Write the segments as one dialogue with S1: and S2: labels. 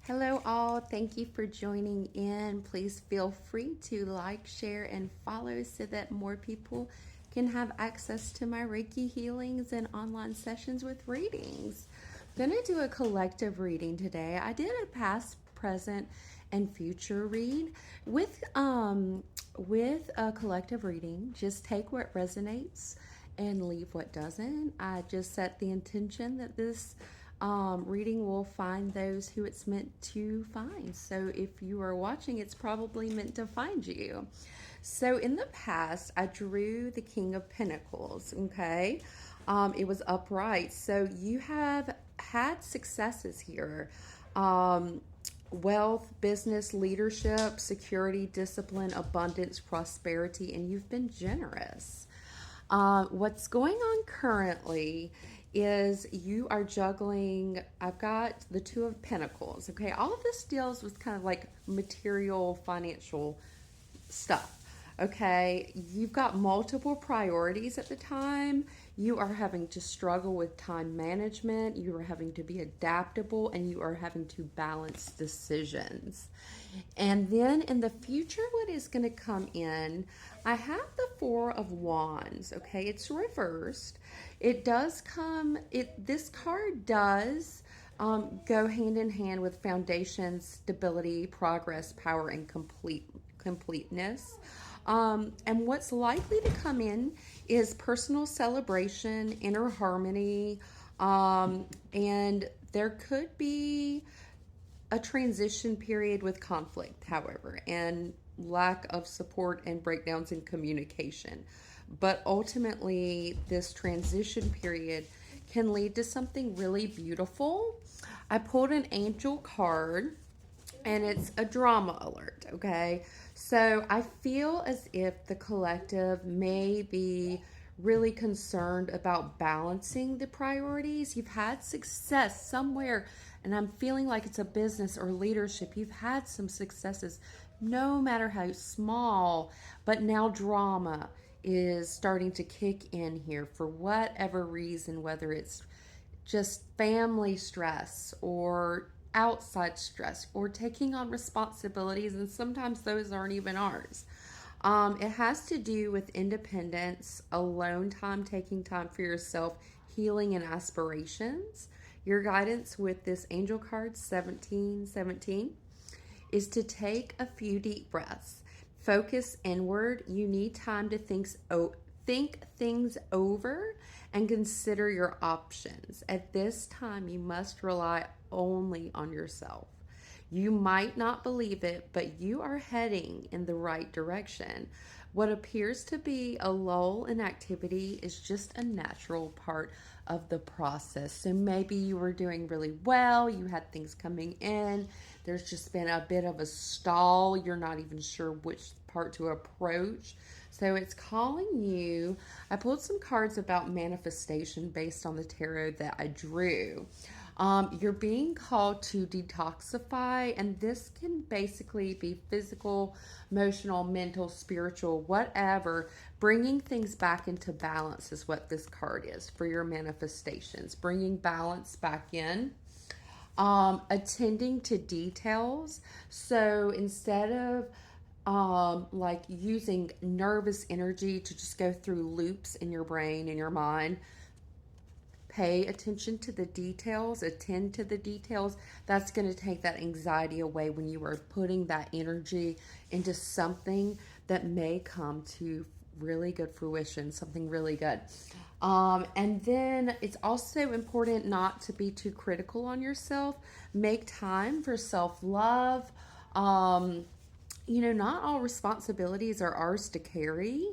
S1: Hello, all. Thank you for joining in. Please feel free to like, share, and follow so that more people can have access to my Reiki healings and online sessions with readings. I'm going to do a collective reading today. I did a past, present, and future read with a collective reading. Just take what resonates and leave what doesn't. I just set the intention that this reading will find those who it's meant to find. So if you are watching, it's probably meant to find you. So in the past, I drew the King of Pentacles, okay? It was upright. So you have had successes here. Wealth, business, leadership, security, discipline, abundance, prosperity, and you've been generous. What's going on currently is you are juggling. I've got the Two of Pentacles. Okay, all of this deals with kind of like material, financial stuff. Okay, you've got multiple priorities at the time. You are having to struggle with time management. You are having to be adaptable and you are having to balance decisions. And then in the future, what is going to come in, I have the Four of Wands. Okay, it's reversed. It does come, this card does go hand in hand with foundation, stability, progress, power, and completeness. And what's likely to come in is personal celebration, inner harmony, and there could be a transition period with conflict, however, and lack of support and breakdowns in communication. But ultimately, this transition period can lead to something really beautiful. I pulled an angel card and it's a drama alert, okay? So I feel as if the collective may be really concerned about balancing the priorities. You've had success somewhere, and I'm feeling like it's a business or leadership. You've had some successes, no matter how small, but now drama is starting to kick in here for whatever reason, whether it's just family stress or outside stress or taking on responsibilities, and sometimes those aren't even ours. It has to do with independence, alone time, taking time for yourself, healing, and aspirations. Your guidance with this angel card 1717 is to take a few deep breaths. Focus inward. You need time to think things over and consider your options. At this time, you must rely only on yourself. You might not believe it, but you are heading in the right direction. What appears to be a lull in activity is just a natural part of the process. So maybe you were doing really well, you had things coming in, there's just been a bit of a stall, you're not even sure which part to approach. So it's calling you. I pulled some cards about manifestation based on the tarot that I drew. You're being called to detoxify, and this can basically be physical, emotional, mental, spiritual, whatever. Bringing things back into balance is what this card is for your manifestations. Bringing balance back in. Attending to details. So instead of like using nervous energy to just go through loops in your brain and your mind, pay attention to the details, attend to the details. That's going to take that anxiety away when you are putting that energy into something that may come to really good fruition, something really good. And then it's also important not to be too critical on yourself. Make time for self-love. Not all responsibilities are ours to carry.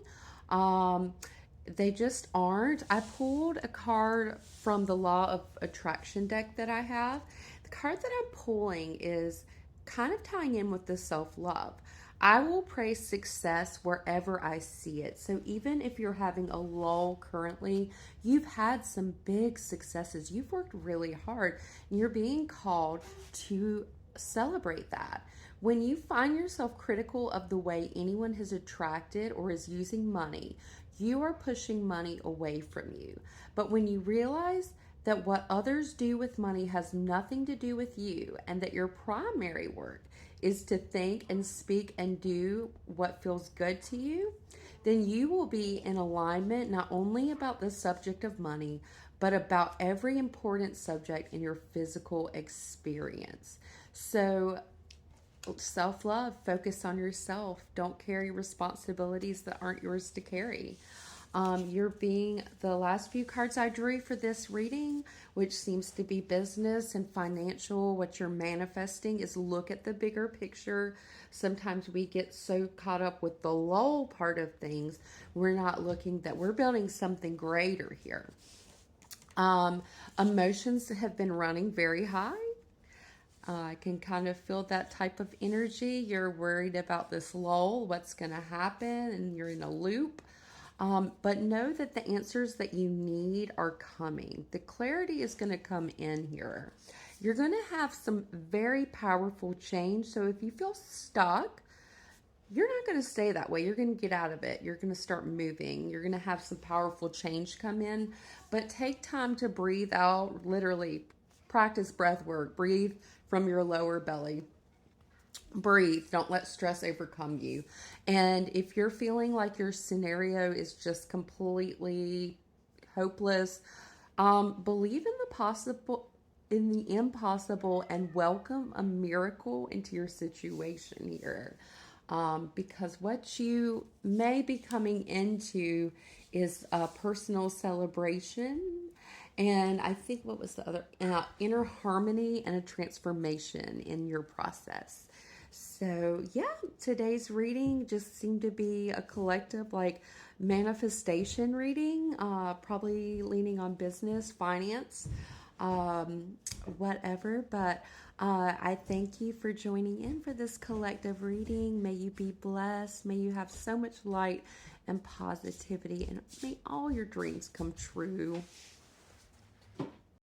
S1: They just aren't. I pulled a card from the Law of Attraction deck that I have. The card that I'm pulling is kind of tying in with the self-love. I will praise success wherever I see it. So even if you're having a lull currently, you've had some big successes. You've worked really hard, and you're being called to celebrate that. When you find yourself critical of the way anyone has attracted or is using money, you are pushing money away from you. But when you realize that what others do with money has nothing to do with you, and that your primary work is to think and speak and do what feels good to you, then you will be in alignment not only about the subject of money, but about every important subject in your physical experience. So, self love, focus on yourself. Don't carry responsibilities that aren't yours to carry. You're being the last few cards I drew for this reading, which seems to be business and financial. What you're manifesting is look at the bigger picture. Sometimes we get so caught up with the lull part of things, we're not looking that we're building something greater here. Emotions have been running very high. I can kind of feel that type of energy. You're worried about this lull, what's going to happen, and you're in a loop. But know that the answers that you need are coming. The clarity is going to come in here. You're going to have some very powerful change. So if you feel stuck, you're not going to stay that way. You're going to get out of it. You're going to start moving. You're going to have some powerful change come in. But take time to breathe out. Literally, practice breath work. Breathe from your lower belly. Breathe. Don't let stress overcome you. And if you're feeling like your scenario is just completely hopeless, believe in the possible, in the impossible, and welcome a miracle into your situation here. Because what you may be coming into is a personal celebration. And I think what was the other? Inner harmony and a transformation in your process. So, yeah, today's reading just seemed to be a collective, like, manifestation reading, probably leaning on business, finance, whatever. But I thank you for joining in for this collective reading. May you be blessed. May you have so much light and positivity, and may all your dreams come true.